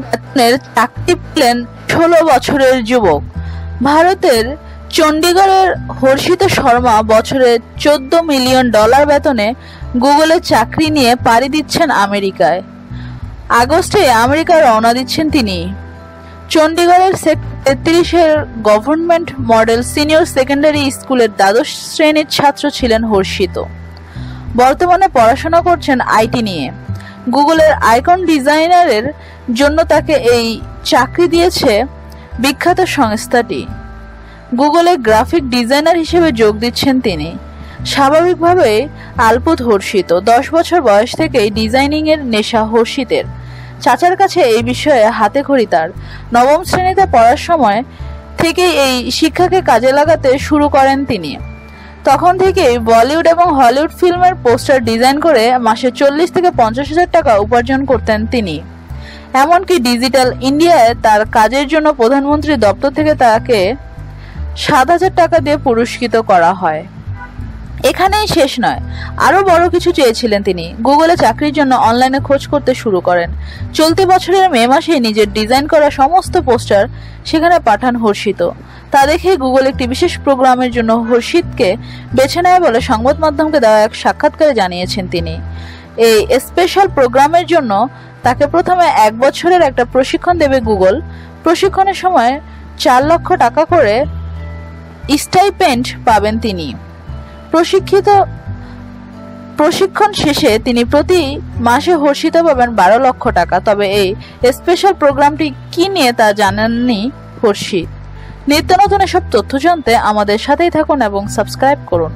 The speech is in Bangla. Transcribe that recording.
বেতনের চাকরি পেলেন 16 বছরের যুবক। ভারতের চণ্ডীগড়ের হর্ষিত শর্মা বছরে $14 মিলিয়ন বেতনে গুগলে চাকরি নিয়ে পাড়ি দিচ্ছেন আমেরিকায়। আগস্টে আমেরিকায় রওনা দিচ্ছেন তিনি। চণ্ডীগড়ের সেক্টর 33-এর গভর্নমেন্ট মডেল সিনিয়র সেকেন্ডারি স্কুলের দ্বাদশ শ্রেণীর ছাত্র ছিলেন হর্ষিত। বর্তমানে পড়াশোনা করছেন আইটি নিয়ে। গুগলের আইকন ডিজাইনারের জন্য তাকে এই চাকরি দিয়েছে বিখ্যাত সংস্থাটি। গুগলে গ্রাফিক ডিজাইনার হিসেবে যোগ দিচ্ছেন তিনি। স্বাভাবিকভাবেই আলপুত হর্ষিত। 10 বছর বয়স থেকেই ডিজাইনিং এর নেশা হর্ষিতের। চাচার কাছে এই বিষয়ে হাতেখড়ি তার। নবম শ্রেণীতে পড়ার সময় থেকেই এই শিক্ষাকে কাজে লাগাতে শুরু করেন তিনি। তখন থেকেই বলিউড এবং হলিউড ফিল্মের পোস্টার ডিজাইন করে মাসে 40 থেকে 50 হাজার টাকা উপার্জন করতেন তিনি। এমনকি ডিজিটাল ইন্ডিয়ায় তার কাজের জন্য প্রধানমন্ত্রী দপ্তর থেকে তাকে 7,000 টাকা দিয়ে পুরস্কৃত করা হয়। এখানেই শেষ নয়, আরো বড় কিছু চেয়েছিলেন তিনি। গুগলে চাকরির জন্য অনলাইনে খোঁজ করতে শুরু করেন। চলতি বছরের মে মাসে নিজের ডিজাইন করা সমস্ত পোস্টার সেখানে পাঠান হর্ষিত। তা দেখে গুগল একটি বিশেষ প্রোগ্রামের জন্য হর্ষিতকে বেছে নেয় বলে সংবাদ মাধ্যমকে দেওয়া এক সাক্ষাৎকারে জানিয়েছেন তিনি। এই স্পেশাল প্রোগ্রামের জন্য তাকে প্রথমে 1 বছরের একটা প্রশিক্ষণ দেবে গুগল। প্রশিক্ষণের সময় 4 লক্ষ টাকা করে স্টাইপেন্ড পাবেন তিনি। প্রশিক্ষণ শেষে তিনি প্রতি মাসে হর্ষিত পাবেন 12 লক্ষ টাকা। তবে এই স্পেশাল প্রোগ্রামটি কি নিয়ে তা জানাননি হর্ষিত। নিত্য নতুন এসব তথ্য জানতে আমাদের সাথেই থাকুন এবং সাবস্ক্রাইব করুন।